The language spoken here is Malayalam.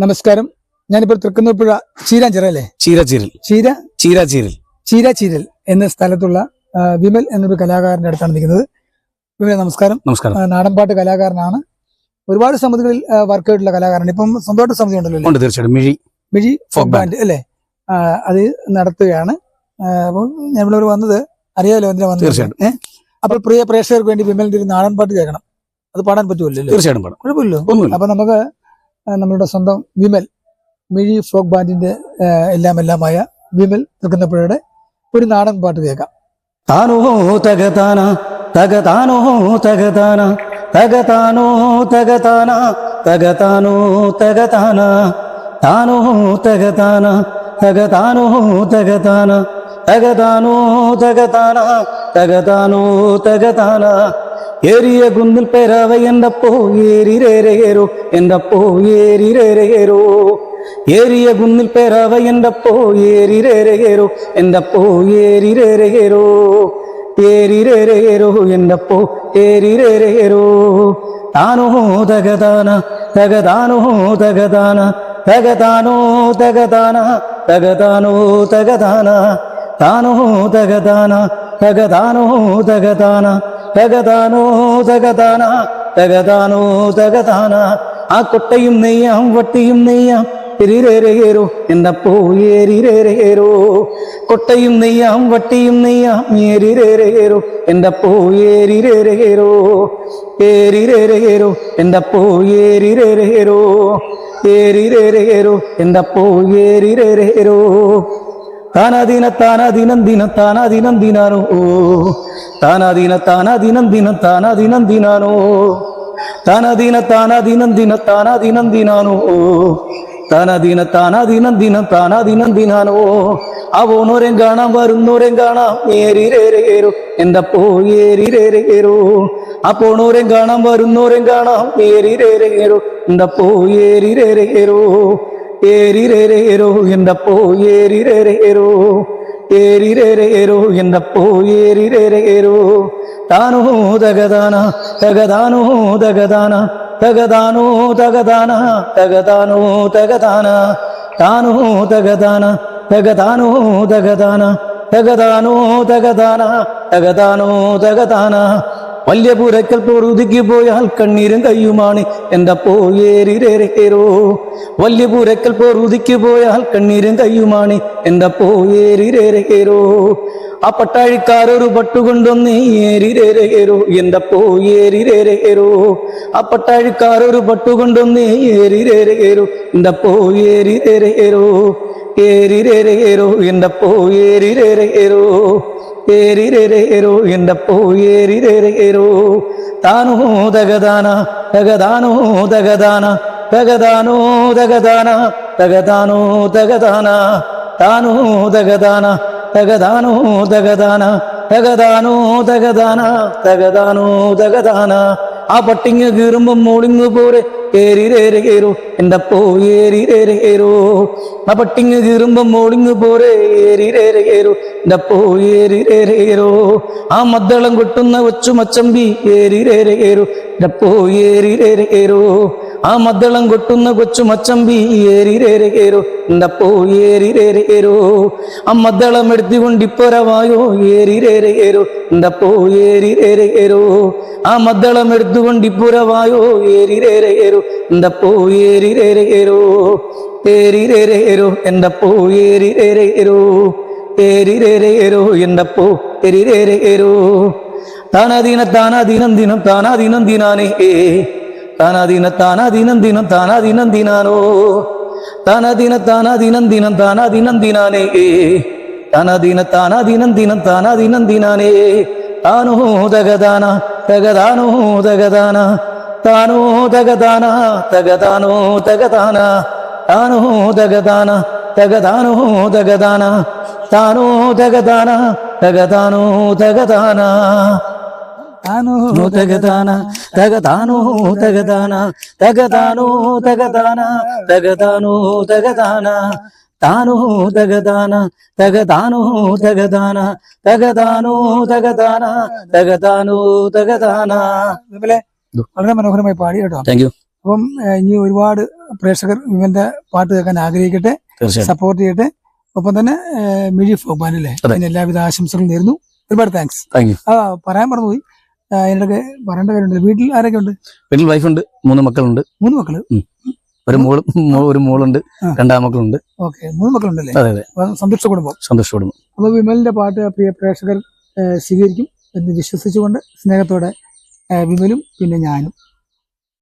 നമസ്കാരം. ഞാനിപ്പോൾ തൃക്കുന്നപ്പുഴ ചീരാഞ്ചിറ അല്ലേ, ചീരാചീരൽ എന്ന സ്ഥലത്തുള്ള വിമൽ എന്നൊരു കലാകാരന്റെ അടുത്താണ് നിൽക്കുന്നത്. വിമൽ നമസ്കാരം. നമസ്കാരം. നാടൻപാട്ട് കലാകാരനാണ്. ഒരുപാട് സമിതികളിൽ വർക്ക് ചെയ്തിട്ടുള്ള കലാകാരനാണ്. ഇപ്പം സ്വന്തമായിട്ട് സമിതി ഉണ്ടല്ലോ? തീർച്ചയായിട്ടും. മിഴി ഫോക്ക് ബാൻഡ് അല്ലേ, അത് നടത്തുകയാണ്. അപ്പോൾ ഞങ്ങളിവിടെ വന്നത് അറിയാലോ എന്തിനാ വന്നത്. അപ്പോൾ പ്രിയ പ്രേക്ഷകർക്ക് വേണ്ടി വിമലിന്റെ ഒരു നാടൻപാട്ട് കേൾക്കണം. അത് പാടാൻ പറ്റുമല്ലോ? തീർച്ചയായിട്ടും പാടാം, കുഴപ്പമില്ലോ. അപ്പൊ നമുക്ക് നമ്മളുടെ സ്വന്തം വിമൽ മിഴി ഫോക്ക് ബാൻഡിന്റെ എല്ലാമായ വിമൽ തൃക്കുന്നപ്പുഴയുടെ ഒരു നാടൻ പാട്ട് കേൾക്കാം. താനോ തകതാന തകതാനോ തകതാന തകതാനോ തകതാന തകതാനോ തകതാന താനോ തകതാന തകതാനോ തകതാന തകതാനോ തകതാന തകതാനോ തകതാന ഏറിയ കുന്നിൽ പെരാവ എന്തപ്പോ ഏരിരേരേരോ എന്തപ്പോ ഏരിരേരേരോ ഏറിയ കുന്നിൽ പെരാവ എന്തപ്പോ ഏരിരേരേരോ എന്തപ്പോ ഏരിരേരേരോ ഏരിരേരേരോ എന്തപ്പോ ഏരിരേരേരോ താനോ തകതാന തകതാനോ തകതാന തകതാനോ തകതാന തകതാനോ തകതാന താനോ തകതാന തകതാനോ തകതാന തകതാനോ തകതാന തകതാനോ തകതാന ആ കൊട്ടയും നെയ്യാം വട്ടിയും നെയ്യാം എരിരേരേരോ എന്തപ്പോ ഏരിരേരേരോ കൊട്ടയും നെയ്യാം വട്ടിയും നെയ്യാം ഏരിരേരേരോ എന്തപ്പോ ഏരിരേരേരോ ഏരിരേരേരോ എന്തപ്പോ ഏരിരേരേരോ ഏരിരേരേരോ എന്തപ്പോ ഏരിരേരേരോ താനാദീന താനാദീനം ദിനം താനാദീനം ദിനാനോ താനാദീന താനാദീനം ദിനം താനാദീനം ദിനാനോ താനാദീന താനാദീനം ദിനം താനാദീനം ദിനാനോ താനാദീന താനാദീനം ദിനം താനാദീനം ദിനാനോ അവനോരം കാണാം വരുന്നോരം കാണാം ഏരിരേരേരോ എന്തപ്പോ ഏരിരേരേരോ അപ്പോണോരം കാണാം വരുന്നോരം കാണാം ഏരിരേരേരോ എന്തപ്പോ ഏരിരേരേരോ ഏരിരേരേരോ എന്തപ്പോ ഏരിരേരേരോ ഏരിരേരേരോ എന്തപ്പോ ഏരിരേരേരോ താനോ തകതാന തകതാനോ തകതാന തകതാനോ തകതാന തകതാനോ തകതാന താനോ തകതാന തകതാനോ തകതാന തകതാനോ തകതാന തകതാനോ തകതാന വലിയ പുരക്കൽ പൊറുതിക്ക് പോയാൽ കണ്ണീരും കയ്യുമാണ് എന്തപ്പോ ഏരിരേരേരോ വലിയ പുരക്കൽ പൊറുതിക്ക് പോയാൽ കണ്ണീരും കയ്യുമാണ് എന്തപ്പോ ഏരിരേരേരോ ആ പട്ടാഴിക്കാരൊരു പട്ടുകൊണ്ടൊന്ന് ഏരിരേരേരോ എന്തപ്പോ ഏരിരേരേരോ ആ പട്ടാഴിക്കാരൊരു പട്ടുകൊണ്ടൊന്ന് ഏരിരേരേരോ എന്തപ്പോ ഏരിരേരേരോ ഏരിരേരേരോ എന്തപ്പോ ഏരിരേരേരോ ഏരിരേരേരോ എന്തപ്പോ ഏരിരേരേരോ താനോ തകതാന തകതാനോ തകതാന തകതാനോ തകതാന തകതാനോ തകതാന താനോ തകതാന തകതാനോ തകതാന തകതാനോ തകതാന തകതാനോ തകതാന ആ പട്ടിങ്ങ് കീറുമ്പം മോളിങ്ങ് പോരെ ഏരിരേരേരോ എന്തപ്പോ ഏരിരേരേരോ ആ പട്ടിങ്ങ് കീറുമ്പം മോളിങ്ങ് പോരെ ഏരിരേരേരോ എന്തപ്പോ ഏരിരേരേരോ ആ മദ്ദളം കൊട്ടുന്ന കൊച്ചു മച്ചമ്പി ഏരിരേരേരോ എന്തപ്പോ ഏരിരേരേരോ ആ മദ്ദളം കൊട്ടുന്ന കൊച്ചു മച്ചമ്പി ഏരിരേരേരോ എന്തപ്പോ ഏരിരേരേരോ ആ മദ്ദളം എടുത്തുകൊണ്ടിപ്പൊരവായോ ഏരിരേരേരോ എന്തപ്പോ ഏരിരേരേരോ ആ മദ്ദളം എടുത്തുകൊണ്ടിപ്പുരവായോ ഏരിരേരേരോ എന്തപ്പോ ഏരിരേരേരോ ഏരിരേരേരോ എന്തപ്പോ ഏരിരേരേരോ ഏരിരേരേരോ എന്തപ്പോ എരിരേരേരോ താനാദീന താനാദീനം ദിനം താനാദീനം ദിനാനേ താനാദീന താനാദീനം ദിനം താനാദീനം ദിനാനോ താനാദീന താനാദീനം ദിനം താനാദീനം ദിനാനേ താനാദീന താനാദീനം ദിനം താനാദീനം ദിനാനേ താനോ തകതാന തകതാനോ തകതാന താനോ തകതാന തകതാനോ തകതാന താനോ തകതാന തകതാനോ തകതാന താനോ തകതാന തകതാനോ തകതാന താനോ തകതാന തകതാനോ തകതാന തകതാനോ തകതാന തകതാനോ തകതാന താനോ തകതാന തകതാനോ തകതാന തകതാനോ തകതാന തകതാനോ തകതാന. വളരെ മനോഹരമായി പാടി കേട്ടോ. Thank you. അപ്പം ഇനി ഒരുപാട് പ്രേക്ഷകർ വിമലിന്റെ പാട്ട് കേൾക്കാൻ ആഗ്രഹിക്കട്ടെ, തീർച്ചയായിട്ടും സപ്പോർട്ട് ചെയ്യട്ടെ. ഒപ്പം തന്നെ മിഴി ഫോക്ക് ബാൻഡ് അല്ലേ, അതിന് എല്ലാവിധ ആശംസകളും നേരുന്നു. ഒരുപാട് താങ്ക്സ്. Thank you. പറയാൻ മറന്നുപോയി, അതിനിടയ്ക്ക് പറയേണ്ട കാര്യമുണ്ട്. വീട്ടിൽ ആരൊക്കെ ഉണ്ട്? വീട്ടിൽ വൈഫുണ്ട്, 3 മക്കളുണ്ട്. 3 മക്കള്? ഒരു മോളുണ്ട്, 2 ആൺമക്കളുണ്ട്. ഓക്കെ, 3 മക്കളുണ്ടല്ലേ? അതെ അതെ. സന്തോഷ കുടുംബം. സന്തോഷ കുടുംബം. അപ്പൊ വിമലിന്റെ പാട്ട് പ്രിയ പ്രേക്ഷകർ സ്വീകരിക്കും എന്ന് വിശ്വസിച്ചുകൊണ്ട് സ്നേഹത്തോടെ വിമലും പിന്നെ ഞാനും